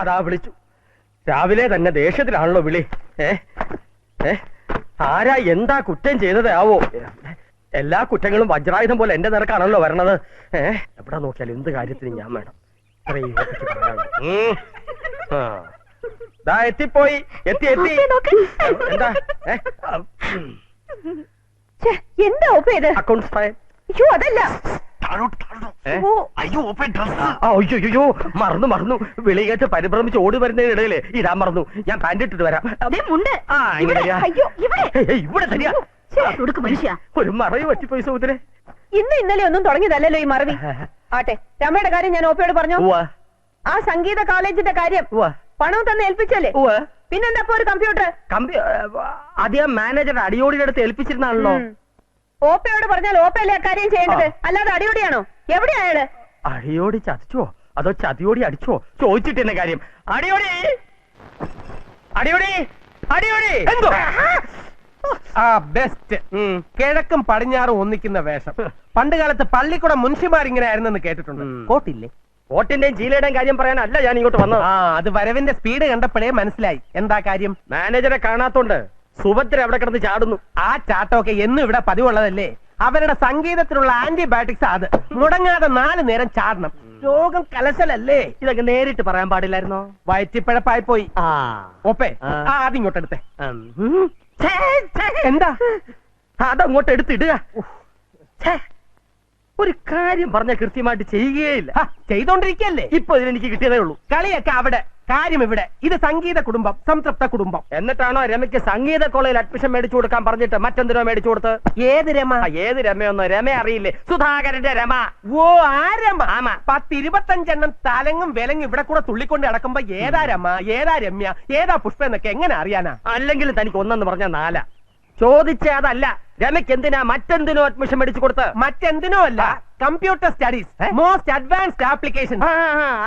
അതാ വിളിച്ചു. രാവിലെ തന്നെ ദേഷ്യത്തിലാണല്ലോ വിളി. ആരാ എന്താ കുറ്റം ചെയ്തത് ആവോ? എല്ലാ കുറ്റങ്ങളും വജ്രായുധം പോലെ എന്റെ നിരക്കാണല്ലോ വരണത്. എവിടെ നോക്കിയാലും എന്ത് കാര്യത്തിനും ഞാൻ വേണം. എത്തിപ്പോയി. എത്തി എത്തി. എന്താ എന്താ ഓപ്പ ഇത്? Accounts file. അയ്യോ അതല്ല. അയ്യോ മറന്നു. വിളി കേട്ട് പരിഭ്രമിച്ച് ഓടി വരുന്നതിനിടയില് ഇടാൻ മറന്നു. ഞാൻ പാന്റ് ഇട്ടിട്ട് വരാം. ഇവിടെ തരിക. ഒരു മറവി പറ്റിപ്പോയി സുഹൃത്തിനെ. ഇന്നലെ ഒന്നും തുടങ്ങിയതല്ലോ ഈ മറവി. ആട്ടെ, രമയുടെ കാര്യം ഞാൻ ഓപ്പയോട് പറഞ്ഞു. ആ സംഗീത കോളേജിന്റെ കാര്യം പണവും തന്നെ ഏൽപ്പിച്ചല്ലേ? പിന്നെന്താ ഒരു കമ്പ്യൂട്ടർ? അധികം മാനേജർ അടിയോടിയുടെ അടുത്ത് ഏൽപ്പിച്ചിരുന്നാണല്ലോ. ഓപ്പയോട് പറഞ്ഞാൽ ഓപ്പയല്ലേ കാര്യം ചെയ്യേണ്ടത്, അല്ലാതെ അടിയോടിയാണോ? എവിടെയാ അയാള്? അടിയോടി ചതിച്ചോ അതോ ചതിയോടി അടിച്ചോ ചോദിച്ചിട്ട് തന്നെ കാര്യം. അടിയോടി അടിയോടി അടിയോടി എന്തോ ആ ബെസ്റ്റ്. കിഴക്കും പടിഞ്ഞാറും ഒന്നിക്കുന്ന വേഷം. പണ്ട് കാലത്ത് പള്ളിക്കൂടം മുൻഷിമാരിങ്ങനെ ആയിരുന്നെന്ന് കേട്ടിട്ടുണ്ട്. കോട്ടില്ലേ? കോട്ടിന്റെയും ചീലയുടെയും കാര്യം പറയാനല്ല ഞാൻ ഇങ്ങോട്ട് വന്നത്. അത് വരവിന്റെ സ്പീഡ് കണ്ടപ്പോഴേ മനസ്സിലായി. എന്താ കാര്യം? മാനേജറെ കാണാത്തോണ്ട് സുഭദ്ര അവിടെ കിടന്ന് ചാടുന്നു. ആ ചാട്ടമൊക്കെ എന്നും ഇവിടെ പതിവുള്ളതല്ലേ? അവരുടെ സംഗീതത്തിനുള്ള ആന്റിബയോട്ടിക്സ്. അത് മുടങ്ങാതെ 4 നേരം ചാടണം. രോഗം കലശലല്ലേ? ഇതൊക്കെ നേരിട്ട് പറയാൻ പാടില്ലായിരുന്നോ? വയറ്റിപ്പഴപ്പായി പോയി. ഓപ്പേ ആദ്യം ഇങ്ങോട്ട് എടുത്തേ. എന്താ അതങ്ങോട്ട് എടുത്തിടുക. ഒരു കാര്യം പറഞ്ഞ കൃത്യമായിട്ട് ചെയ്യുകയില്ല. ചെയ്തോണ്ടിരിക്കല്ലേ? ഇപ്പൊ ഇതിനെനിക്ക് കിട്ടിയതേ ഉള്ളൂ. കളിയൊക്കെ അവിടെ, കാര്യം ഇവിടെ. ഇത് സംഗീത കുടുംബം, സംതൃപ്ത കുടുംബം. എന്നിട്ടാണോ രമയ്ക്ക് സംഗീത കോളേജിൽ അഡ്മിഷൻ മേടിച്ചു കൊടുക്കാൻ പറഞ്ഞിട്ട് മറ്റെന്തിനോ മേടിച്ചു കൊടുത്ത്? ഏത് രമ? ഏത് രമയൊന്നോ? രമ അറിയില്ലേ? സുധാകരന്റെ രമ. ഓ ആ രമ. 10-25 തലങ്ങും വിലങ്ങും ഇവിടെ കൂടെ തുള്ളിക്കൊണ്ട് നടക്കുമ്പോ ഏതാ രമ, ഏതാ രമ്യ, ഏതാ പുഷ്പ എന്നൊക്കെ എങ്ങനെ അറിയാനാ? അല്ലെങ്കിൽ തനിക്ക് ഒന്നെന്ന് പറഞ്ഞ 4 ചോദിച്ച അതല്ല. രമയ്ക്ക് എന്തിനാ മറ്റെന്തിനോ അഡ്മിഷൻ മേടിച്ചു കൊടുത്ത്? മറ്റെന്തിനോ അല്ല, computer studies, most advanced application.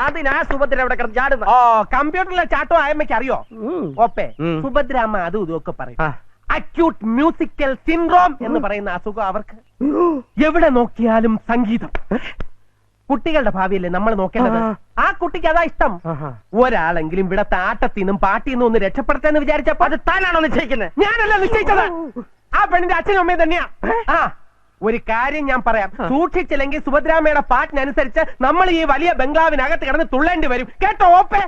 അതിനാ സുഭദ്ര അവിടെ കിടന്ന് ചാടുന്നത്. കമ്പ്യൂട്ടറിലെ ചാട്ടോ ആയമ്മയ്ക്ക് അറിയോ? ഓപ്പേ സുഭദ്രാമ്മ അതും ഇതൊക്കെ പറയും. അക്യൂട്ട് മ്യൂസിക്കൽ സിൻഡ്രോം എന്ന് പറയുന്ന അസുഖം അവർക്ക്. എവിടെ നോക്കിയാലും സംഗീതം. കുട്ടികളുടെ ഭാവിയല്ലേ നമ്മൾ നോക്കേണ്ടത്. ആ കുട്ടിക്ക് അതാ ഇഷ്ടം. ഒരാളെങ്കിലും ഇവിടെ ആട്ടത്തിന്നും പാട്ടിന്നും ഒന്ന് രക്ഷപ്പെടുത്താന്ന് വിചാരിച്ചപ്പോ അത് താനാണോ നിശ്ചയിക്കുന്നത്? ഞാനല്ല നിശ്ചയിച്ചത്. ആ പെണ്ണിന്റെ അച്ഛനും അമ്മയും തന്നെയാ. ഒരു കാര്യം ഞാൻ പറയാം, സൂക്ഷിച്ചില്ലെങ്കിൽ സുഭദ്രാമ്മയുടെ പാട്ടിനനുസരിച്ച് നമ്മൾ ഈ വലിയ ബംഗ്ലാവിനകത്ത് കിടന്ന് തുള്ളേണ്ടി വരും. കേട്ടോ ഓപ്പേ?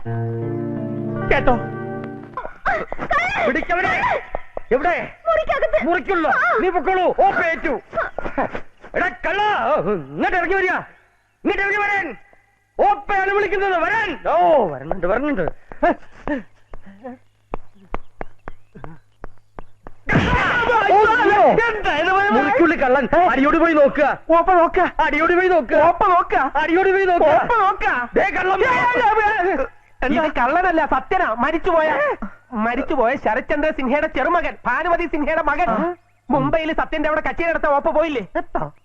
കേട്ടോ? എവിടെ? മുറിക്കുള്ളൂ. നീ പൊക്കോളൂ. ഓപ്പേ ഏറ്റു. എടാ കള്ള, ഇങ്ങോട്ട് ഇറങ്ങി വരിക. ഇങ്ങോട്ട് ഇറങ്ങി വരാൻ. ഓപ്പയാണ് വിളിക്കുന്നത്. വരാൻ. വരുന്നുണ്ട്. മുറിക്കുള്ളി കള്ളൻ. അടിയോടി പോയി നോക്കുക. ഓപ്പ നോക്ക. അടിയോടി പോയി നോക്കുക. ഓപ്പ നോക്ക. അടിയോടി പോയി നോക്കുക. ഓപ്പ നോക്ക. ഇത് കള്ളനല്ല, സത്യനാ. മരിച്ചുപോയ ശരത്ചന്ദ്ര സിൻഹയുടെ ചെറുമകൻ, ഭാനുമതി സിൻഹയുടെ മകൻ. മുംബൈയിൽ സത്യന്റെ അവിടെ കച്ചേരി നടത്ത ഓപ്പ പോയില്ലേ?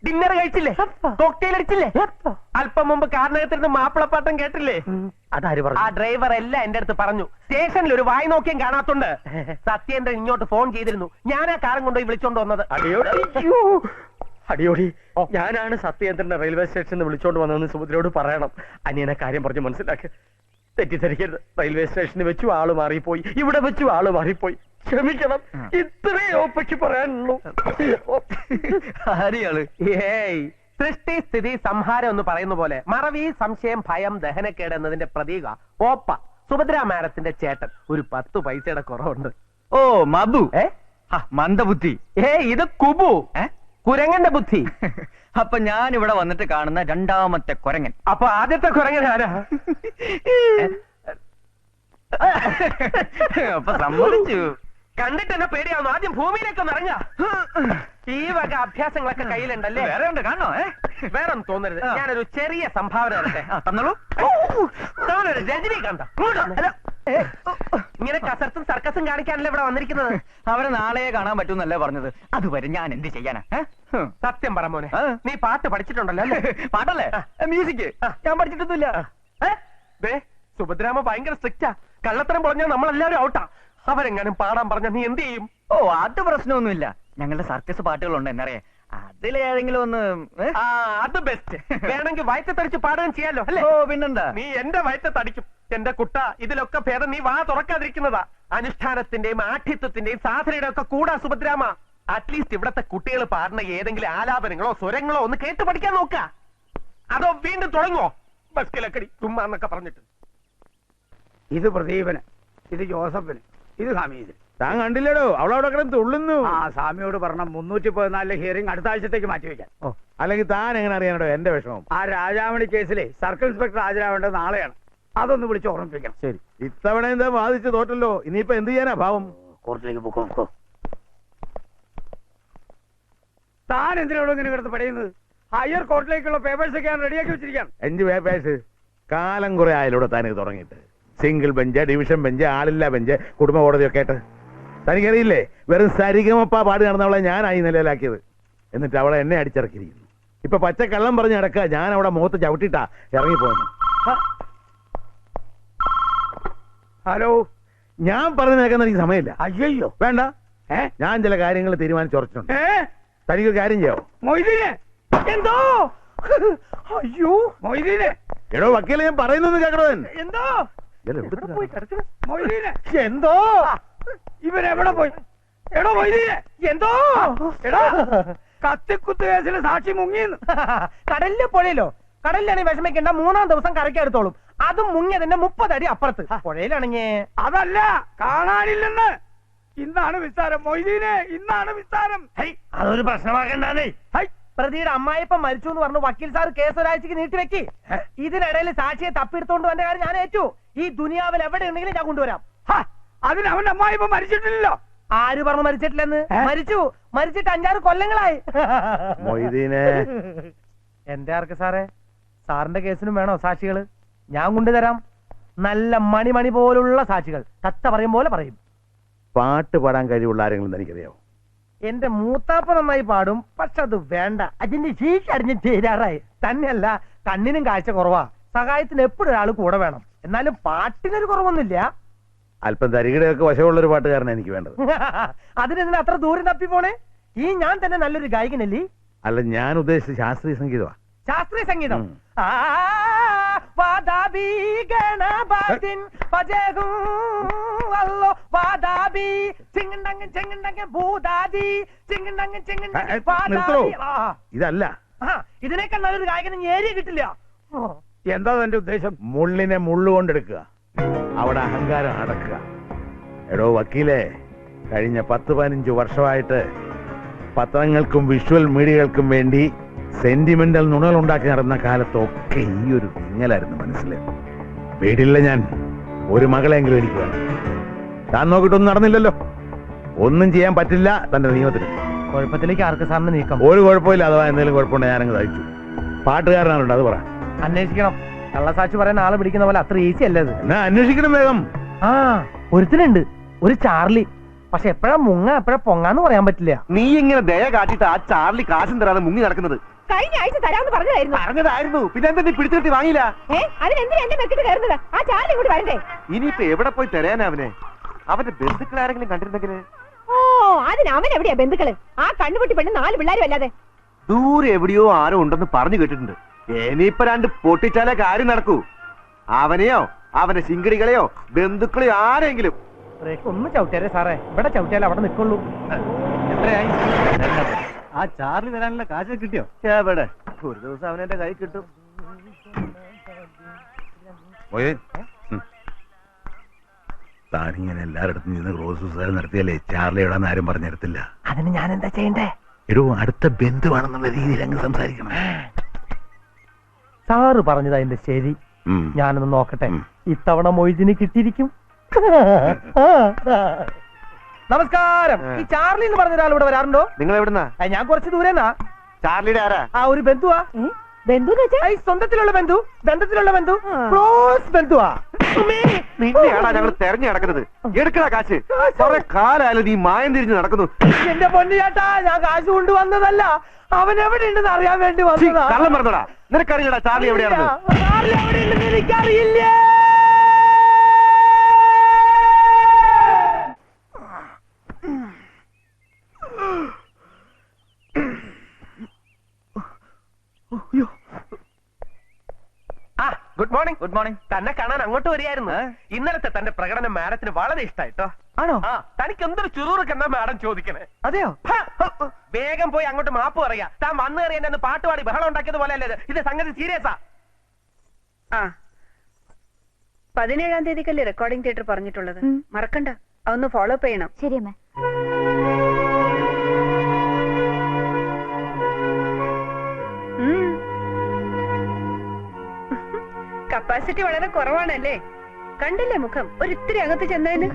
ഡിന്നർ കഴിച്ചില്ലേ? കോക്ടെയിൽ അടിച്ചില്ലേ? അല്പം മുമ്പ് കാറിനകത്തിരുന്ന് മാപ്പിളപ്പാട്ടം കേട്ടില്ലേ? അതാര് പറഞ്ഞു? ആ ഡ്രൈവർ എല്ലാം എന്റെ അടുത്ത് പറഞ്ഞു. സ്റ്റേഷനിൽ ഒരു വായി നോക്കിയും കാണാത്തുണ്ട്. സത്യേന്ദ്രൻ ഇങ്ങോട്ട് ഫോൺ ചെയ്തിരുന്നു. ഞാൻ ആ കാറും കൊണ്ടുപോയി വിളിച്ചോണ്ട് വന്നത്. അടിയോടി, ഞാനാണ് സത്യേന്ദ്രനെ റെയിൽവേ സ്റ്റേഷനിൽ വിളിച്ചോണ്ട് വന്നതെന്ന് സുഭദ്രയോട് പറയണം. അനിയനെ കാര്യം പറഞ്ഞ് മനസ്സിലാക്കി. തെറ്റിദ്ധരിക്കരുത്. റെയിൽവേ സ്റ്റേഷനിൽ വെച്ചു ആള് മാറിപ്പോയി, ഇവിടെ വെച്ചു ആള് മാറിപ്പോയി. ക്ഷമിക്കണം. ഇത്രേ ഓപ്പയ്ക്ക് പറയാനുള്ളൂ. ഏയ്, സൃഷ്ടി സ്ഥിതി സംഹാരം എന്ന് പറയുന്ന പോലെ മറവി, സംശയം, ഭയം, ദഹനക്കേട് എന്നതിന്റെ പ്രതീക ഓപ്പ. സുഭദ്രാ മാഡത്തിന്റെ ചേട്ടൻ. ഒരു 10 പൈസയുടെ കുറവുണ്ട്. ഓ മബു. മന്ദബുദ്ധി. ഇത് കുബു, കുരങ്ങന്റെ ബുദ്ധി. അപ്പൊ ഞാൻ ഇവിടെ വന്നിട്ട് കാണുന്ന 2ാമത്തെ കുരങ്ങൻ. അപ്പൊ ആദ്യത്തെ കുരങ്ങൻ ആരാ? അപ്പൊ സമ്മതിച്ചു. കണ്ടിട്ട് എന്നെ പേടിയാവുന്നു. ആദ്യം ഭൂമിയിലേക്കൊന്ന് ഇറങ്ങ. ഈ വക അഭ്യാസങ്ങളൊക്കെ കയ്യിലുണ്ടല്ലേ? വേറെ ഉണ്ട്, കാണോ? വേറെ ഒന്നും തോന്നരുത്. ഞാനൊരു ചെറിയ സംഭാവന തരട്ടെ. തന്നോളൂ. താനൊരു രജനീകാന്ത. ഇങ്ങനെ കസർത്തും സർക്കസും കാണിക്കാനല്ലേ ഇവിടെ വന്നിരിക്കുന്നത്? അവരെ നാളെ കാണാൻ പറ്റുമെന്നല്ലേ പറഞ്ഞത്. അതുവരെ ഞാൻ എന്ത് ചെയ്യാനാ? സത്യം പറ മോനെ, നീ പാട്ട് പഠിച്ചിട്ടുണ്ടല്ലോ അല്ലേ? പാട്ടല്ലേ? മ്യൂസിക് ഞാൻ പഠിച്ചിട്ടൊന്നുമില്ല. സുഭദ്രാമ ഭയങ്കര സ്ട്രിക്റ്റാ. കള്ളത്തരം പറഞ്ഞാൽ നമ്മളെല്ലാവരും ഔട്ടാ. അവരെങ്ങാനും പാടാൻ പറഞ്ഞ നീ എന്ത് ചെയ്യും? ഓ അത് പ്രശ്നമൊന്നുമില്ല. ഞങ്ങളുടെ സർക്കസ് പാട്ടുകളുണ്ട് എന്നറിയാം. അതിലേതെങ്കിലും ഒന്ന് ആ അത് ബെസ്റ്റ്. വേണമെങ്കിൽ വയറ്റത്തടിച്ച് പാടുകയും ചെയ്യാലോ അല്ലേ? ഓ പിന്നെന്താ. നീ എന്റെ വയറ്റത്തടിക്കും എന്റെ കുട്ട. ഇതിലൊക്കെ ഭേദം നീ വാ തുറക്കാതിരിക്കുന്നതാ. അനുഷ്ഠാനത്തിന്റെയും ആഠ്യത്വത്തിന്റെയും സാധനയുടെ ഒക്കെ കൂടാ സുഭദ്രാമ. അറ്റ്ലീസ്റ്റ് ഇവിടത്തെ കുട്ടികൾ പാടുന്ന ഏതെങ്കിലും ആലാപനങ്ങളോ സ്വരങ്ങളോ ഒന്ന് കേട്ട് പഠിക്കാൻ നോക്ക. അതോ വീണ്ടും തുടങ്ങോ ബസ്കിലക്കടി ചുമ്മാ എന്നൊക്കെ പറഞ്ഞിട്ട്. ഇത് പ്രദീപന്, ഇത് ജോസഫിന്, ഇത് ഹമീദിന്. താൻ കണ്ടില്ലടോ അവളവിടെ കിടന്ന് തുള്ളുന്നു. ആ സ്വാമിയോട് പറഞ്ഞ 314 ഹിയറിംഗ് അടുത്ത ആഴ്ചത്തേക്ക് മാറ്റിവെക്കാൻ. അല്ലെങ്കിൽ താൻ എങ്ങനെ അറിയാനോ എന്റെ വിഷമം? ആ രാജാമണി കേസിലെ സർക്കിൾ ഇൻസ്പെക്ടർ ഹാജരാവേണ്ടത് നാളെയാണ്. അതൊന്ന് വിളിച്ച് ഓർമ്മിപ്പിക്കണം. ശരി, ഇത്തവണ എന്താ ബാധിച്ച് തോറ്റല്ലോ, ഇനിയിപ്പോ എന്ത് ചെയ്യാനാ ഭാവം? കോർട്ടിലേക്ക് പോക്കോ. താൻ എന്തിനോട് ഇങ്ങനെ കിടന്ന് പടയുന്നത്? ഹയർ കോർട്ടിലേക്കുള്ള പേപ്പേഴ്സ് ഒക്കെ ഞാൻ റെഡിയാക്കി വെച്ചിരിക്കുകയാണ്. 5 പേപ്പേഴ്സ് കാലം കുറെ ആയാലൂടെ താനിത് തുടങ്ങിയിട്ട്. സിംഗിൾ ബെഞ്ച്, ഡിവിഷൻ ബെഞ്ച്, ആളില്ല ബെഞ്ച്, കുടുംബ കോടതിയൊക്കെ ആയിട്ട്. തനിക്കറിയില്ലേ, വെറും സരിഗമപ്പ പാട് നടന്നവളെ ഞാനായി നിലയിലാക്കിയത്. എന്നിട്ട് അവളെ എന്നെ അടിച്ചിറക്കിയിരിക്കുന്നു. ഇപ്പൊ പച്ച കള്ളം പറഞ്ഞ് നടക്കുക. ഞാൻ അവിടെ മുഖത്ത് ചവിട്ടിട്ടാ ഇറങ്ങിപ്പോന്നു. ഹലോ, ഞാൻ പറഞ്ഞു നിൽക്കുന്ന എനിക്ക് സമയമില്ല. അയ്യോ വേണ്ട, ഞാൻ ചില കാര്യങ്ങൾ തീരുമാനിച്ചുറച്ചിട്ടുണ്ട്. തനിക്കൊരു കാര്യം ചെയ്യാവോ? മൊയ്തീനെ, എന്തോ അയ്യോ മൊയ്തീനെ, എടോ വക്കീലെ, ഞാൻ പറയുന്നൊന്ന് കേട്ടോ. എന്തോ പോയി കിടക്കുന്നു. മൊയ്തീനെ, എന്തോ ഇവൻ എവിടെ പോയി? എടോ മൊയ്തീനെ, എന്തോ എടാ കത്തിക്കുത്ത് കേസിലെ സാക്ഷി മുങ്ങിയെന്ന്. കടലിലെ പുഴയിലോ? കടലിലാണെങ്കിൽ വിഷമിക്കണ്ട, 3-ാം ദിവസം കരയ്ക്ക് എടുത്തോളും. അതും മുങ്ങിയതിന്റെ 30 അടി അപ്പുറത്ത്. പുഴയിലാണെങ്കിൽ അതല്ല, കാണാനില്ലെന്ന്. ഇന്നാണ് വിസ്താരം മൊയ്തീനെ, ഇന്നാണ് വിസ്താരം. അതൊരു പ്രശ്നമാക്കണ്ടേ. പ്രതിയുടെ അമ്മായിപ്പം മരിച്ചു എന്ന് പറഞ്ഞു വക്കീൽ സാർ കേസ് ഒരാഴ്ചക്ക് നീട്ടിവെക്കി. ഇതിനിടയിൽ സാക്ഷിയെ തപ്പിയെടുത്തോണ്ട് വന്ന കാര്യം ഞാൻ ഏറ്റു. ഈ ദുനിയാവിൽ എവിടെ ഉണ്ടെങ്കിലും ഞാൻ കൊണ്ടുവരാം. അതിന് അവന്റെ അമ്മായി ഇപ്പൊ മരിച്ചിട്ടില്ലല്ലോ. ആര് പറഞ്ഞു മരിച്ചിട്ടില്ലെന്ന്? മരിച്ചിട്ട് 5-6 കൊല്ലങ്ങളായി. മൊയ്തീനെ, എന്റെ ആർക്ക് സാറേ? സാറിന്റെ കേസിനും വേണോ സാക്ഷികള്? ഞാൻ കൊണ്ടുതരാം. നല്ല മണി പോലുള്ള സാക്ഷികൾ. തത്ത പറയും പോലെ പറയും. പാട്ട് പാടാൻ കഴിവുള്ള ആരെങ്കിലും എനിക്കറിയാവോ? എന്റെ മൂത്താപ്പ നന്നായി പാടും. പക്ഷെ അത് വേണ്ട, അതിന്റെ ശീശ അടിഞ്ഞ് ചേരാറായി. തന്നെയല്ല, കണ്ണിനും കാഴ്ച കുറവാ. സഹായത്തിന് എപ്പോഴും ഒരാൾ കൂടെ വേണം. എന്നാലും പാട്ടിനൊരു കുറവൊന്നുമില്ല. അല്പം തരികിടയൊക്കെ വശമുള്ളൊരു പാട്ടുകാരനാണ് എനിക്ക് വേണ്ടത്. അതിനെന്തിനാ അത്ര ദൂരം തപ്പി പോണേ? ഈ ഞാൻ തന്നെ നല്ലൊരു ഗായകനല്ലേ? അല്ല, ഞാൻ ഉദ്ദേശിച്ച ശാസ്ത്രീയ സംഗീതമാ. ശാസ്ത്രീയ സംഗീതം. വാദാബി ഗണപതിൻ ഭജഹും അല്ലോ വാദാബി ചിങ്ങണ്ടങ്ങൻ ചിങ്ങണ്ടങ്ങൻ ഭൂദാദി ചിങ്ങണ്ടങ്ങൻ ചിങ്ങണ്ടങ്ങൻ നിർത്തോ, വാദാബി. ഇതല്ല. ഇതിനേക്കാൾ നല്ലൊരു ഗായകന് ഏരിയ കിട്ടില്ല. എന്താ തന്റെ ഉദ്ദേശം? മുള്ളിനെ മുള്ളുകൊണ്ടെടുക്കുക, അവിടെ അഹങ്കാരം അടക്കുക. എടോ വക്കീലെ, കഴിഞ്ഞ 10-15 വർഷമായിട്ട് പത്രങ്ങൾക്കും വിഷ്വൽ മീഡിയകൾക്കും വേണ്ടി സെന്റിമെന്റൽ നുണകൾ ഉണ്ടാക്കി നടന്ന കാലത്തൊക്കെ ഈ ഒരു വിങ്ങലായിരുന്നു മനസ്സിൽ. വീടില്ല ഞാൻ, ഒരു മകളെങ്കിലും എനിക്ക് വേണം. താൻ നോക്കിയിട്ടൊന്നും നടന്നില്ലല്ലോ. ഒന്നും ചെയ്യാൻ പറ്റില്ല തന്റെ നിയമത്തിന്. കുഴപ്പത്തിലേക്ക് ആർക്ക് സാറിന് നീക്കം? ഒരു കുഴപ്പമില്ല. അഥവാ എന്തെങ്കിലും കുഴപ്പമുണ്ടെങ്കിൽ ഞാനങ്ങ് തയ്ച്ചു. പാട്ടുകാരനാണുണ്ട്, അത് പറ. അന്വേഷിക്കണം. കള്ളസാക്ഷി പറയാൻ ആളെ പിടിക്കുന്ന പോലെ അത്ര ഈസി അല്ലത്. എന്നാ അന്വേഷിക്കണം വേഗം. ഒരുത്തനുണ്ട്, ഒരു ചാർലി. പക്ഷെ എപ്പോഴാ മുങ്ങ എപ്പോഴാ പൊങ്ങാന്ന് പറയാൻ പറ്റില്ല. നീ ഇങ്ങനെ ദയ കാട്ടിട്ട് ആ ചാർലി കാശും തരാതെ മുങ്ങി നടക്കുന്നത്? കഴിഞ്ഞ ആഴ്ച തരാമെന്ന് പറഞ്ഞതായിരുന്നു. പിന്നെ എന്താ നീ പിടിച്ചിട്ട് വാങ്ങിയില്ല? അതിനെന്തിനാ എന്റെ മെക്കിട്ട് കയറുന്നത്? ആ ചാർലി കൂടി വരണ്ടേ? ഇനിയിപ്പോ എവിടെ പോയി തരാനാ അവനെ? അവന്റെ ബന്ധുക്കൾ ആരെങ്കിലും കണ്ടിരുന്നെങ്കിൽ? ഓ, അതിന് അവൻ എവിടെയാ ബന്ധുക്കള്? ആ കണ്ണുപൊട്ടി പെണ്ണ് 4 പിള്ളേരും അല്ലാതെ. ദൂരെ എവിടെയോ ആരോ ഉണ്ടെന്ന് പറഞ്ഞു കേട്ടിട്ടുണ്ട്. ഇനിയിപ്പോ 2 പൊട്ടിച്ചാലേ കാര്യം നടക്കൂ. അവനെയോ അവന്റെ ശിങ്കടികളെയോ ബന്ധുക്കളെയോ ആരെങ്കിലും ഒന്ന് ചവിട്ടിയാലേ സാറേ, ഇവിടെ ചവിട്ടിയാലേ അവിടെ നിൽക്കുള്ളൂ. എത്രയായി? ആ ചാർലി തരാനുള്ള കാശ് കിട്ടിയോ? എവിടെ? ഒരു ദിവസം അവനെന്റെ കൈ കിട്ടും. താനിങ്ങനെ എല്ലായിടത്തും നിന്ന് ക്രോസ് സുസാരം നടത്തിയാലേ ചാർലി എവിടാന്ന് ആരും പറഞ്ഞു തരത്തില്ല. അതിന് ഞാൻ എന്താ ചെയ്യണ്ടേ? എടോ, അടുത്ത ബന്ധുവാണെന്നുള്ള രീതിയിൽ അങ്ങ് സംസാരിക്കണം. സാറ് പറഞ്ഞത് അതിന്റെ ശരി. ഞാനൊന്ന് നോക്കട്ടെ. ഇത്തവണ മൊയ്തിന് കിട്ടിയിരിക്കും. നമസ്കാരം. ഈ ചാർലി എന്ന് പറഞ്ഞ ഒരാൾ ഇവിടെ വരാറുണ്ടോ? നിങ്ങൾ എവിടുന്നാ? ഞാൻ കുറച്ച് ദൂരെന്നാ. ചാർലിയുടെ ആരാ? ആ, ഒരു ബന്ധുവാ. ബന്ധു സ്വന്തത്തിലുള്ള ബന്ധു, ബന്ധത്തിലുള്ള ബന്ധു, ക്ലോസ് ബന്ധുവാ. നിന്നെയാണോ ഞങ്ങൾ തെരഞ്ഞു നടക്കുന്നത്? എടുക്കണ കാശ്. കുറെ കാലായാലും നീ മായം തിരിഞ്ഞ് നടക്കുന്നു. എന്റെ പൊന്നു ചേട്ടാ, ഞാൻ കാശ് കൊണ്ടുവന്നതല്ല, അവൻ എവിടെ ഉണ്ടെന്ന് അറിയാൻ വേണ്ടി വന്നതാ. കള്ളം പറഞ്ഞോടാ. നിനക്കറിയടാ ചാർലി എവിടെയാണെന്ന്? ചാർലി എവിടെ ഉണ്ടെന്ന് എനിക്കറിയില്ല. Good morning. തന്നെ കാണാൻ അങ്ങോട്ട് വരികയായിരുന്നു. ഏ? ഇന്നലത്തെ തന്റെ പ്രകടനം മാഡത്തിന് വളരെ ഇഷ്ടായിട്ടോ. ആണോ? ആ തനിക്ക് എന്തൊരു ചുറൂറൊക്കെന്നാ മാഡം ചോദിക്കണേ. അതെയോ? ഹ, വേഗം പോയി അങ്ങോട്ട് മാപ്പ് പറയാ. താൻ വന്നു കയറി എന്നെ പാട്ടുപാടി ബഹളം ഉണ്ടാക്കിയത് പോലെ അല്ലേ ഇത് സംഗതി സീരിയസാ. ആ 17-ാം തീയതിക്കല്ലേ റെക്കോർഡിംഗ് തിയേറ്റർ പറഞ്ഞിട്ടുള്ളത്. മറക്കണ്ട, അതൊന്ന് ഫോളോ അപ്പ് ചെയ്യണം. ശരി അമ്മ. കപ്പാസിറ്റി വളരെ കുറവാണല്ലേ? കണ്ടില്ലേ മുഖം ഒരിത്തിരി അകത്ത് ചെന്നതിന്.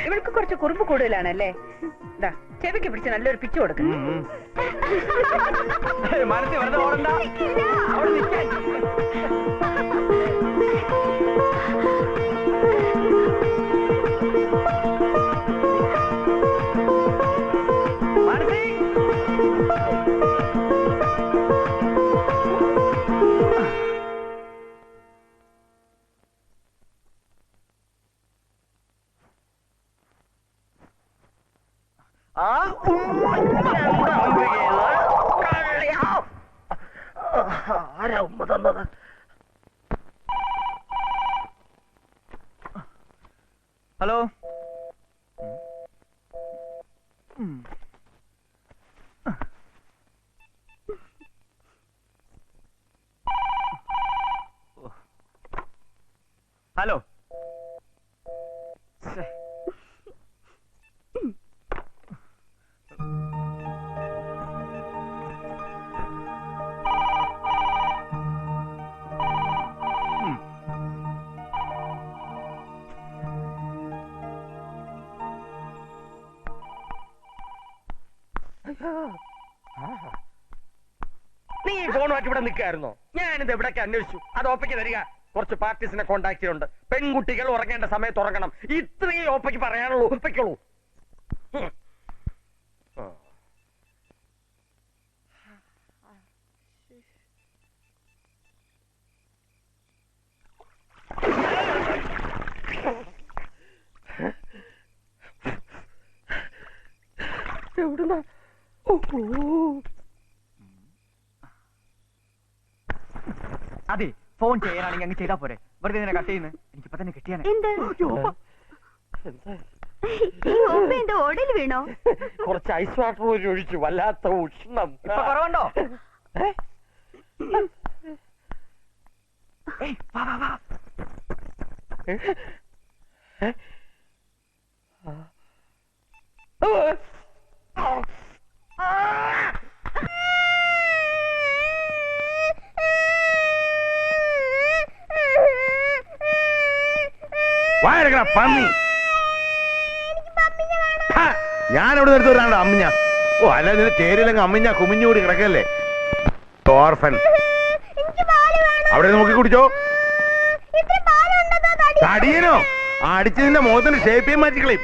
ഇവൾക്ക് കുറച്ച് കുറുമ്പ് കൂടുതലാണല്ലേ? ദാ ചെവിക്ക് പിടിച്ച് നല്ലൊരു പിച്ചു കൊടുക്കും. മനസ്സിൽ വെറുതെ ഓടണ്ട. അവിടെ നിൽക്കാൻ. ആരാ ഉമ്മ തന്നത്? ഹലോ. ഹലോ. നീ ഫോണുമായിട്ട് ഇവിടെ നിൽക്കായിരുന്നോ? ഞാനിത് എവിടേക്ക് അന്വേഷിച്ചു. അത് ഓപ്പയ്ക്ക് തരിക. കുറച്ച് പാർട്ടീസിനെ കോണ്ടാക്ട് ചെയ്യുന്നുണ്ട്. പെൺകുട്ടികൾ ഉറങ്ങേണ്ട സമയത്ത് ഉറങ്ങണം. ഇത്രയും ഓപ്പയ്ക്ക് പറയാനുള്ളൂ. ഒപ്പയ്ക്കുള്ളൂ. എവിടുന്നാ? അതെ, ഫോൺ ചെയ്യാനാണെങ്കിൽ അങ്ങ് ചെയ്താ പോരെ. വെറുതെ ഇങ്ങനെ കട്ട് ചെയ്യുന്നത് എനിക്കിപ്പോ തന്നെ കിട്ടിയാണ്. എന്റെ ഓടയിൽ വീണോ? കുറച്ച് ഐസ് വാട്ടർ പോലും ഒഴിച്ചു. വല്ലാത്ത ഉഷ്ണം. ഇപ്പൊ കുറവുണ്ടോ? ഏയ്, വാ, വാ, വാ. വായടക്കണ പന്നി. ഞാൻ എവിടെ എടുത്തു വരാണോ അമ്മിഞ്ഞ? ഓ അല്ല, ഇതിന് ചേരിയിലെങ്കിൽ അമ്മിഞ്ഞ കുമിഞ്ഞുകൂടി കിടക്കല്ലേ. ഓർഫൻ അവിടെ നോക്കി കുടിച്ചോ. തടിയനോ? അടിച്ചതിന്റെ മുഖത്തിന്റെ ഷേപ്പേ മാറ്റിക്കളയും.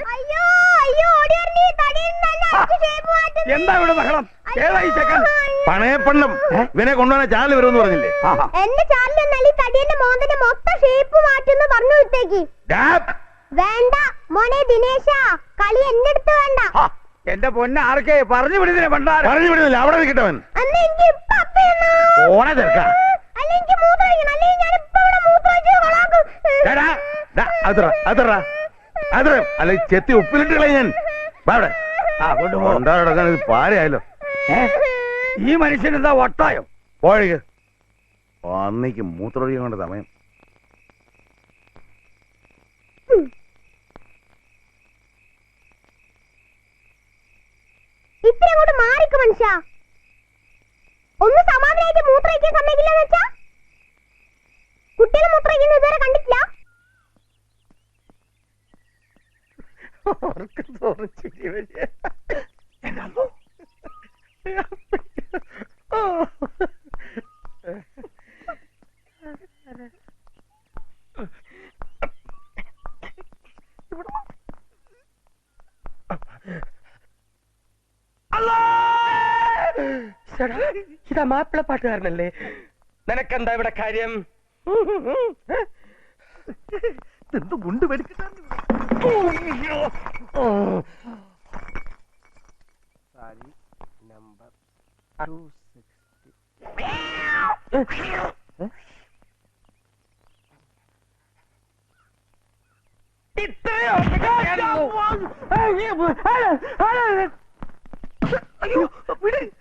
എന്താ ഇവിടെ ബഹളം? ഏതായി ചെക്കൻ? പണയപ്പണ്ണം ഇവനെ കൊണ്ടുപോകാൻ ചാനൽ വരുമെന്ന് പറഞ്ഞില്ലേ? എന്റെ ചാനലിൽ തടിയന്റെ മോന്തന്റെ മൊത്തം ഷേപ്പ് മാറ്റുന്നു പറഞ്ഞു വിട്ടേക്ക്. വേണ്ട മോനെ ദിനേശ, കളി എന്റെ അടുത്ത് വേണ്ട. എന്റെ പൊന്നെ ആർക്കേ പറഞ്ഞു വിടുന്നില്ല പണ്ടാരം. പറഞ്ഞു വിടുന്നില്ല, അവിടെ നിൽക്കട്ടവൻ. അന്ന് എനിക്ക് ഇപ്പൊ അപ്പയെന്നോ? ഓണ ചെറുക്ക. അല്ല എനിക്ക് മൂത്രമൊഴിക്കണം, അല്ലെങ്കിൽ ഞാൻ ഇപ്പൊ ഇവിടെ മൂത്രമൊഴിച്ച് കൊളാക്കും. അല്ല ചെത്തി ഉപ്പിലിട്ട് കളയും ഞാൻ. കൊണ്ടാടക്കാൻ ഇത് പാരയായല്ലോ. ഈ മനുഷ്യൻ എന്താ വട്ടായോ? പോഴേക്ക് അന്നേക്ക് മൂത്രമൊഴിക്കാൻ കൊണ്ട് സമയം. ഇത്ര അങ്ങോട്ട് മാറിക്ക് മനുഷ്യ. ഒന്ന് സമാധാനായിട്ട് മൂത്രമൊഴിക്കാൻ സമ്മതിക്കില്ലെന്ന് വെച്ചാ? കുട്ടികളെ മൂത്രമൊഴിക്കുന്നത് ഇതുവരെ കണ്ടിട്ടില്ല? ഇതാ മാപ്പിള പാട്ടുകാരനല്ലേ? നിനക്കെന്താ ഇവിടെ കാര്യം? എന്ത് ഗുണ്ട് മേടിച്ചിട്ടാ നമ്പർ 260.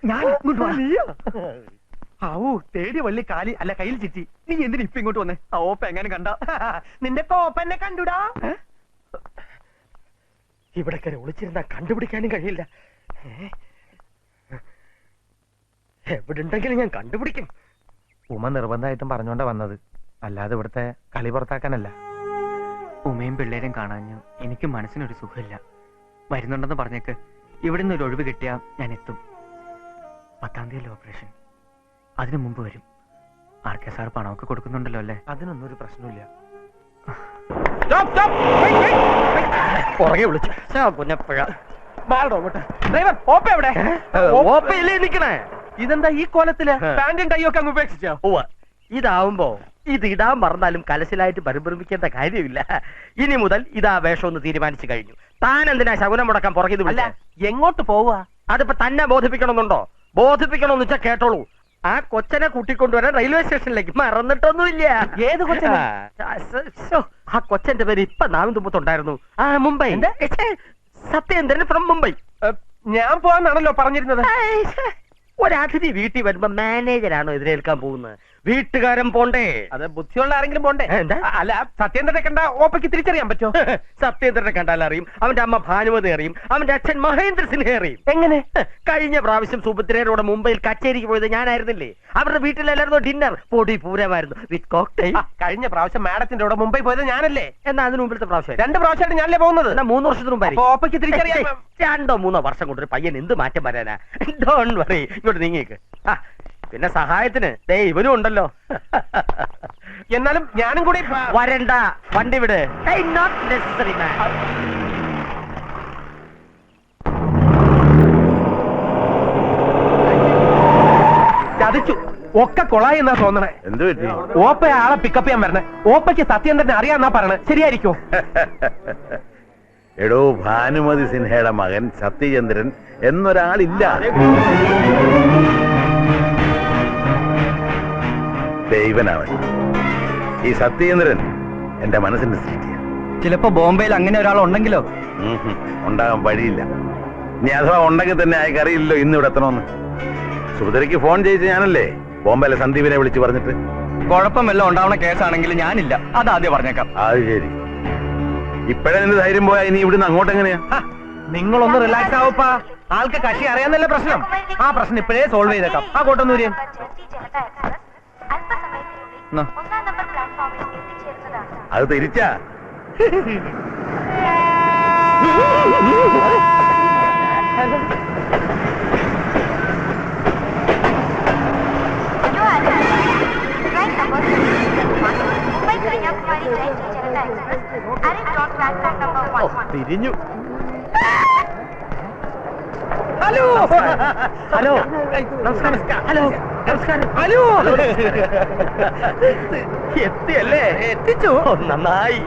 ഞാൻ ഇങ്ങോട്ട് വാ. ആവൂ തേടി വള്ളി കാലി അല്ല കയ്യിൽ ചിറ്റി. നീ എന്തിനാ ഇപ്പൊ ഇങ്ങോട്ട് വന്നേ? ആ ഓപ്പ എങ്ങനെ കണ്ട? നിന്റെ കോപ്പ എന്നെ കണ്ടുടാ. ഇവിടെ കയറി ഒളിച്ചിരുന്നാ കണ്ടുപിടിക്കാനും കഴിയില്ല. എവിടെ ഉണ്ടെങ്കിലും ഞാൻ കണ്ടുപിടിക്കും. ഉമ നിർബന്ധമായിട്ടും പറഞ്ഞോണ്ടാ വന്നത്, അല്ലാതെ ഇവിടുത്തെ കളി പുറത്താക്കാനല്ല. ഉമയും പിള്ളേരും കാണാഞ്ഞു എനിക്ക് മനസ്സിനൊരു സുഖമില്ല. വരുന്നുണ്ടെന്ന് പറഞ്ഞേക്ക്. ഇവിടുന്ന് ഒരു ഒഴിവ് കിട്ടിയാ ഞാൻ എത്തും. 10-ാം തീയതി ഓപ്പറേഷൻ. അതിനു മുമ്പ് വരും. RK സാർ പണമൊക്കെ കൊടുക്കുന്നുണ്ടല്ലോ അല്ലേ? അതിനൊന്നും ഒരു പ്രശ്നമില്ല. പുറകെ വിളിച്ചു കുഞ്ഞപ്പഴ. ഡ്രൈവർ ഓപ്പ എവിടെ? ഓപ്പയില്ലേ നിക്കണേ? ഇതെന്താ ഈ കോലത്തില്? പാന്റും ടൈയൊക്കെ അങ്ങ് ഉപേക്ഷിച്ചോ? ഉവ്വ. ഇതാവുമ്പോ ഇത് ഇടാൻ മറന്നാലും കലശലായിട്ട് പരിഭ്രമിക്കേണ്ട കാര്യമില്ല. ഇനി മുതൽ ഇതാ വേഷം ഒന്ന് തീരുമാനിച്ചു കഴിഞ്ഞു. താൻ എന്തിനാ ശകുനം മുടക്കാൻ പുറകിൽ അല്ല, എങ്ങോട്ട് പോവുക? അതിപ്പോ തന്നെ ബോധിപ്പിക്കണമെന്നുണ്ടോ? ബോധിപ്പിക്കണമെന്ന് വെച്ചാൽ കേട്ടോളൂ. ആ കൊച്ചനെ കൂട്ടിക്കൊണ്ടുവരാൻ റെയിൽവേ സ്റ്റേഷനിലേക്ക് മറന്നിട്ടൊന്നുമില്ല. ഏത് കൊച്ചനെ? ആ കൊച്ചന്റെ പേര് ഇപ്പൊ നാവിൻ തുമ്പത്തുണ്ടായിരുന്നു. മുംബൈ. സത്യേന്ദ്രൻ ഫ്രം മുംബൈ. ഞാൻ പോവാന്നാണല്ലോ പറഞ്ഞിരുന്നത്. ഒരതിഥി വീട്ടിൽ വരുമ്പോ മാനേജരാണോ എതിരേൽക്കാൻ പോകുന്നത്? വീട്ടുകാരൻ പോണ്ടേ? അത് ബുദ്ധിയുള്ള ആരെങ്കിലും പോണ്ടേ? എന്താ? അല്ല, സത്യേന്ദ്രനെ കണ്ട ഓപ്പയ്ക്ക് തിരിച്ചറിയാൻ പറ്റോ? സത്യേന്ദ്രനെ കണ്ടാൽ അറിയും. അവന്റെ അമ്മ ഭാനുമതി അറിയും. അവന്റെ അച്ഛൻ മഹേന്ദ്ര സിൻഹ അറിയും. എങ്ങനെ? കഴിഞ്ഞ പ്രാവശ്യം സുഭദ്രയോടെ മുംബൈയിൽ കച്ചേരിക്ക് പോയത് ഞാനായിരുന്നില്ലേ? അവരുടെ വീട്ടിലായിരുന്നു ഡിന്നർ. പൊടി പൂരമായിരുന്നു വിത്ത് കോക്ടെയിൽ. കഴിഞ്ഞ പ്രാവശ്യം മാഡത്തിന്റെ കൂടെ മുംബൈ പോയത് ഞാനല്ലേ? എന്നാ അതിന് മുമ്പിലത്തെ പ്രാവശ്യം 2 പ്രാവശ്യമായിട്ട് ഞാനല്ലേ പോകുന്നത്? എന്നാ 3 വർഷത്തിന് മുമ്പായി. ഓപ്പയ്ക്ക് തിരിച്ചറിയാൻ 2-3 വർഷം കൊണ്ടൊരു പയ്യൻ എന്ത് മാറ്റം വരാനാ? ഡോണ്ട് വറി, ഇങ്ങോട്ട് നീങ്ങിക്ക്. പിന്നെ സഹായത്തിന് ദേ ഇവനും ഉണ്ടല്ലോ. എന്നാലും ഞാനും കൂടി വരണ്ട, വണ്ടി വിട്. നോട്ട് നെസസറി മാൻ. ചതിച്ചു. ഒക്കെ കൊളായി എന്നാ തോന്നണേ. എന്ത് പറ്റി? ഓപ്പ ആളെ പിക്കപ്പ് ചെയ്യാൻ വരണേ. ഓപ്പയ്ക്ക് സത്യേന്ദ്രനെ അറിയാന്നാ പറയണേ. ശരിയായിരിക്കോ? എടോ, ഭാനുമതി സിൻഹയുടെ മകൻ സത്യചന്ദ്രൻ എന്നൊരാളില്ല. ദൈവനവൻ. ഈ സത്യചന്ദ്രൻ എന്റെ മനസ്സിന്റെ സൃഷ്ടിയാണ്. ചിലപ്പോ ബോംബെയിൽ അങ്ങനെ ഒരാൾ ഉണ്ടെങ്കിലോ? ഉണ്ടാകാൻ വഴിയില്ല. നീ അഥവാ ഉണ്ടെങ്കിൽ തന്നെ അയാൾക്ക് അറിയില്ലല്ലോ ഇന്ന് ഇവിടെ എത്തണമെന്ന്. സുഭദ്രയ്ക്ക് ഫോൺ ചെയ്ത് ഞാനല്ലേ ബോംബെയിലെ സന്ദീപിനെ വിളിച്ചു പറഞ്ഞിട്ട്. കുഴപ്പമെല്ലാം ഉണ്ടാവുന്ന കേസാണെങ്കിൽ ഞാനില്ല, അതാദ്യം പറഞ്ഞേക്കാം. അത് ശരി. ഇപ്പഴേ നിന്റെ ധൈര്യം പോയാ ഇനി ഇവിടുന്ന് അങ്ങോട്ട് എങ്ങനെയാ? നിങ്ങളൊന്ന് റിലാക്സ് ആവപ്പാ. ആൾക്ക് കക്ഷി അറിയാന്നല്ലേ പ്രശ്നം. ആ പ്രശ്നം ഇപ്പോഴേ സോൾവ് ചെയ്തേക്കാം. ആ കോട്ടൊന്നൂര് അത് തിരിച്ചാ. തിരിഞ്ഞു. ഹലോ ഹലോ നമസ്കാരം. ഹലോ നമസ്കാരം. ഹലോ എത്തിയല്ലേ? എത്തിച്ചു. നന്നായി.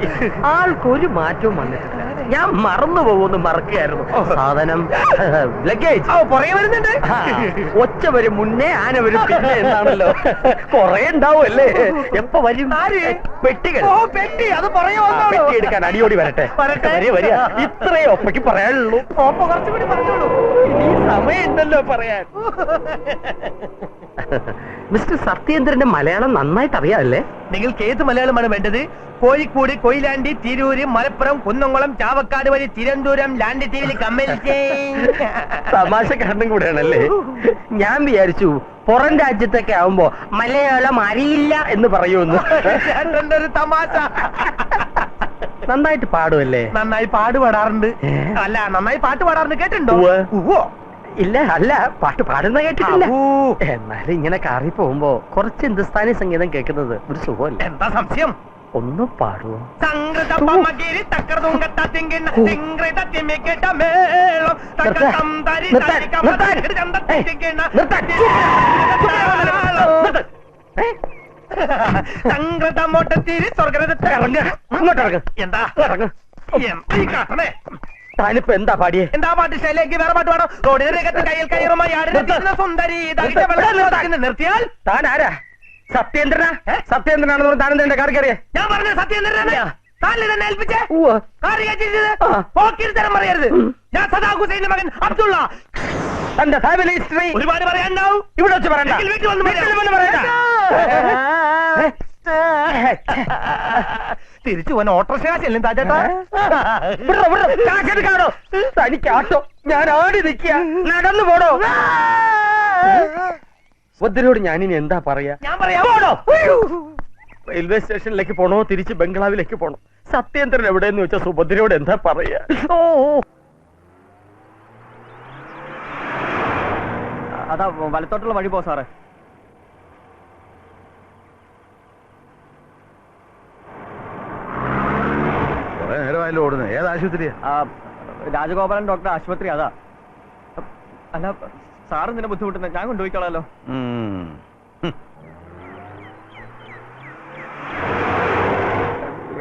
ആൾക്കൊരു മാറ്റവും വന്നിട്ടില്ല. ഞാൻ മറന്നു പോകുന്നു. മറക്കുകയായിരുന്നു. സാധനം ലഗേജ് പുറകെ വരുന്നുണ്ട്. ഒച്ച വരും മുന്നേ, ആന വരും പിന്നെ എന്നാണല്ലോ. കൊറേ ഉണ്ടാവുമല്ലേ? എപ്പ വരും? പെട്ടികൾ. പെട്ടി അത് പുറകെ പെട്ടി എടുക്കാൻ അടിയോടി വരട്ടെ. വരിക. ഇത്രേ ഒപ്പയ്ക്ക് പറയാനുള്ളൂ. ഓപ്പ കുറച്ചുകൂടി പറഞ്ഞോളൂ. ഇനി സമയമുണ്ടല്ലോ പറയാൻ. മിസ്റ്റർ സത്യേന്ദ്രന്റെ മലയാളം നന്നായിട്ട് അറിയാമല്ലേ? നിങ്ങൾക്ക് ഏത് മലയാളമാണ് വേണ്ടത്? കോഴിക്കോട്, കൊയിലാണ്ടി, തിരൂര്, മലപ്പുറം, കുന്നംകുളം, ചാവക്കാട് വഴി തിരുവനന്തപുരം, ലാൻഡ് ടിവിയിൽ കമ്മൽ. തമാശ കാരണം കൂടെയാണല്ലേ? ഞാൻ വിചാരിച്ചു പുറം രാജ്യത്തൊക്കെ ആവുമ്പോ മലയാളം അറിയില്ല എന്ന് പറയുമെന്ന്. ഒരു തമാശ. നന്നായിട്ട് പാടുമല്ലേ? നന്നായി പാടുപാടാറുണ്ട്. അല്ല, നന്നായി പാട്ട് പാടാറുണ്ട്. കേട്ടിട്ടുണ്ടോ? ഉവ്വ്. ഇല്ല, അല്ല, പാട്ട് പാടുന്ന കേട്ടിട്ടില്ല. എന്നാലും ഇങ്ങനെ കാറി പോകുമ്പോ കുറച്ച് ഹിന്ദുസ്ഥാനി സംഗീതം കേൾക്കുന്നത് ഒരു സുഖമല്ല. എന്താ സംശയം? ഒന്ന് പാടുവോ? സംഗ്രതമോട്ടത്തിരി സ്വർഗരത്തെ അങ്ങോട്ട് ഇറങ്ങ്. എന്താ ഇറങ്ങ്. എന്താ ഈ കാട്ടണേ? താനിപ്പോ എന്താ പാടിയേ? എന്താ പാട്ട് ശൈലേക്ക് വേറെ പാട്ട് പാടോ? റോഡിനകത്ത് കയ്യിൽ കയറുമായി ആടിനെ സുന്ദരി നിർത്തിയാൽ താൻ ആരാ? സത്യേന്ദ്രനാ? സത്യേന്ദ്രനാണെന്ന് പറഞ്ഞ് താനെന്താ എന്റെ കാർ കയറിയേ? ഞാൻ പറഞ്ഞ സത്യേന്ദ്രനാണ്. താനല്ലേ തന്നെ ഏൽപ്പിച്ചേ? ഉവ്വ്. കാറ് കയറ്റിയിരുന്നത്? പോക്കിരിത്തരം പറയരുത്. ഞാൻ സദാ ഹുസൈന്റെ മകൻ അബ്ദുള്ള. തന്റെ ഫാമിലി ഹിസ്റ്ററി ഒരുപാട് പറയാനുണ്ടാവും. ഇവിടെ വെച്ച് പറയണ്ട. എങ്കിൽ വീട്ടിൽ വന്ന് പറയാം. വീട്ടിൽ വന്ന് പറയണ്ട. തിരിച്ചു പോൻ ഓട്ടോറിക്ഷ ചെല്ലും താജേട്ടാ. വിടറോ, വിടറോ. കാശെടുക്കാണോ? തനിക്ക് ആട്ടോ, ഞാൻ ആടി നിൽക്കുക. നടന്നു പോടോ. ബുദ്ധനോട് ഞാനിനി എന്താ പറയാ? ഞാൻ പറയാം. പോടോ. റെയിൽവേ സ്റ്റേഷനിലേക്ക് പോണോ തിരിച്ച് ബംഗ്ലാവിലേക്ക് പോണോ? സത്യേന്ദ്രൻ എവിടെയെന്ന് വെച്ചാൽ സുഭദ്രയോട് എന്താ പറയാ? അതാ വലത്തോട്ടുള്ള വഴി പോ സാറേ. കുറെ നേരമായാലും ഓടുന്നത്. ഏത് ആശുപത്രിയാ? രാജഗോപാലൻ ഡോക്ടർ ആശുപത്രി അതാ. അല്ല സാറ് നിന്നെ ബുദ്ധിമുട്ടുന്നത് ഞാൻ കൊണ്ടുപോയിക്കളാലോ.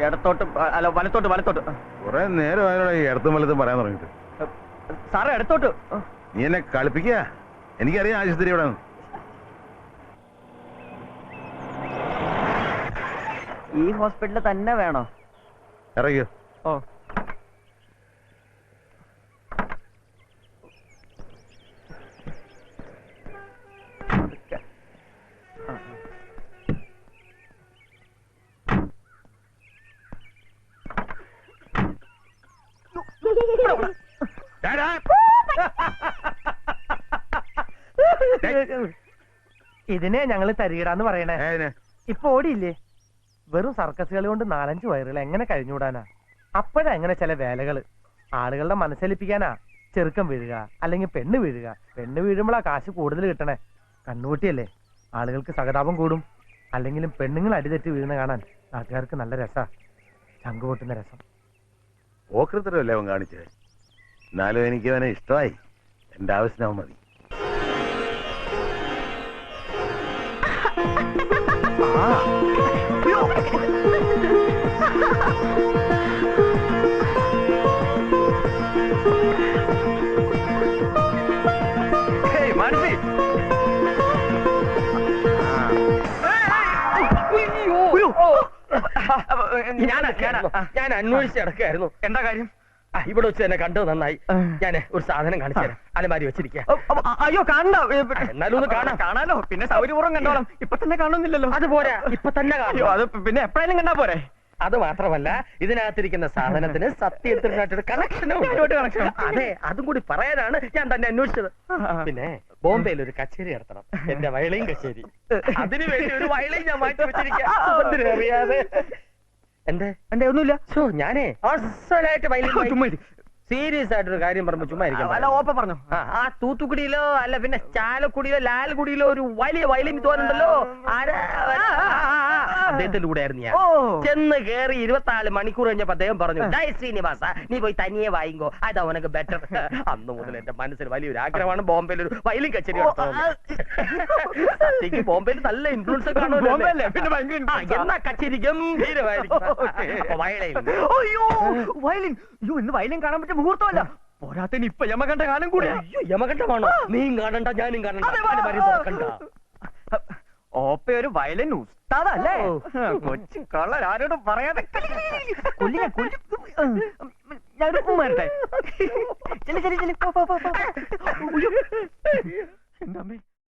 ഇടത്തോട്ട് അല്ല വലത്തോട്ട് വലത്തോട്ട്. കുറെ നേരമായാലും ഈ ഇടത്തും വലത്തും പറയാൻ തുടങ്ങിട്ട്. സാറേ ഇടത്തോട്ട്. നീ എന്നെ കളിപ്പിക്കുക. എനിക്കറിയാം ആശുപത്രി എവിടെ. ഈ ഹോസ്പിറ്റലിൽ തന്നെ വേണോ? ഇറങ്ങിയോ? ഓ ഇതിനെ ഞങ്ങള് തരികിടാന്ന് പറയണേ. ഇപ്പൊ ഓടിയില്ലേ? വെറും സർക്കസ് കളി കൊണ്ട് 4-5 വയറുകൾ എങ്ങനെ കഴിഞ്ഞുകൂടാനാ? അപ്പോഴാ എങ്ങനെ ചില വേലകള് ആളുകളുടെ മനസ്സലിപ്പിക്കാനാ. ചെറുക്കം വീഴുക, അല്ലെങ്കിൽ പെണ്ണ് വീഴുക. പെണ്ണ് വീഴുമ്പോഴാ കാശ് കൂടുതൽ കിട്ടണേ. കണ്ണുകൂട്ടിയല്ലേ, ആളുകൾക്ക് സഹതാപം കൂടും. അല്ലെങ്കിലും പെണ്ണുങ്ങൾ അടിതെറ്റി വീഴുന്ന കാണാൻ നാട്ടുകാർക്ക് നല്ല രസാ. ചങ്കുപൊട്ടുന്ന രസം. ഓക്രത്തരല്ലേ അവൻ കാണിച്ചത്. എന്നാലും എനിക്ക് അവനെ ഇഷ്ടമായി. എന്റെ ആവശ്യമാവും മതി. മാനസി, ഞാൻ അന്വേഷിച്ച് കിടക്കുകയായിരുന്നു. എന്താ കാര്യം? ഇവിടെ വെച്ച് തന്നെ കണ്ടത് നന്നായി. ഞാൻ ഒരു സാധനം കാണിച്ചു തരാം. അലമാരി വെച്ചിരിക്കുക. അയ്യോ കാണണ്ട. എന്നാലും ഒന്ന് കാണാം. കാണാലോ, പിന്നെ സൗകര്യപൂർവ്വം കണ്ടോളാം. ഇപ്പൊ തന്നെ കാണുന്നില്ലല്ലോ. അത് പോരാ, ഇപ്പൊ തന്നെ അയ്യോ, കാണും. അത് പിന്നെ എപ്പോഴായാലും കണ്ടാ പോരെ? അത് മാത്രമല്ല, ഇതിനകത്തിരിക്കുന്ന സാധനത്തിന് സത്യത്തിനായിട്ടൊരു കണക്ഷനും. അതെ, അതും കൂടി പറയാനാണ് ഞാൻ തന്നെ അന്വേഷിച്ചത്. പിന്നെ ബോംബെയിൽ ഒരു കച്ചേരി നടത്തണം. എന്റെ വയലയും കച്ചേരി. അതിനു വേണ്ടി ഒരു വയലയും ഞാൻ മാറ്റി വെച്ചിരിക്കാം. അറിയാതെ എന്റെ ഒന്നുമില്ല. ഞാനേ അസലായിട്ട് വയലിൻ സീരിയസ് ആയിട്ടൊരു കാര്യം പറയുമ്പോ ചുമ്മാ അല്ല ഓപ്പ പറഞ്ഞു. ആ തൂത്തുക്കുടിയിലോ അല്ല പിന്നെ ചാലക്കുടിയിലോ ലാൽക്കുടിയിലോ ഒരു വലിയ വയലിൻ തോന്നുന്നുണ്ടല്ലോ. അദ്ദേഹത്തിന്റെ കൂടെ ആയിരുന്നു ഞാൻ. ചെന്ന് കയറി 24 മണിക്കൂർ കഴിഞ്ഞപ്പോ അദ്ദേഹം പറഞ്ഞു, ജയ് ശ്രീനിവാസ, നീ പോയി തനിയെ വായിക്കോ, അതാ ഉനക്ക് ബെറ്റർ. അന്ന് മുതൽ എന്റെ മനസ്സിൽ വലിയൊരു ആഗ്രഹമാണ് ബോംബെയിൽ ഒരു വയലിൻ കച്ചേരി നടത്തുന്നത്. ബോംബെയിൽ നല്ല ഇൻഫ്ലുവൻസ് കാണുമല്ലോ. എന്നാ കച്ചേരി ഗംഭീരമായിരിക്കും. അയ്യോ വയലിൻ. അയ്യോ ഇന്ന് വയലിൻ കാണാൻ പറ്റിയ മുഹൂർത്തമല്ല. പോരാത്തന് ഇപ്പൊ യമകണ്ഠ ഗാനം കൂടെ. യമകണ്ഠമാണോ? നീയും കാണണ്ട, ഞാനും കാണണ്ട. ഓപ്പ ഒരു വയലിൻ ഉസ്താദല്ലേ? കൊച്ചു കള്ളൻ ആരോടും പറയാതെ ഞാനൊരു പൂ മാറട്ടെ. ചെല്ലു ചെല്ലു ചെല്ലു. എന്റെ അമ്മേ.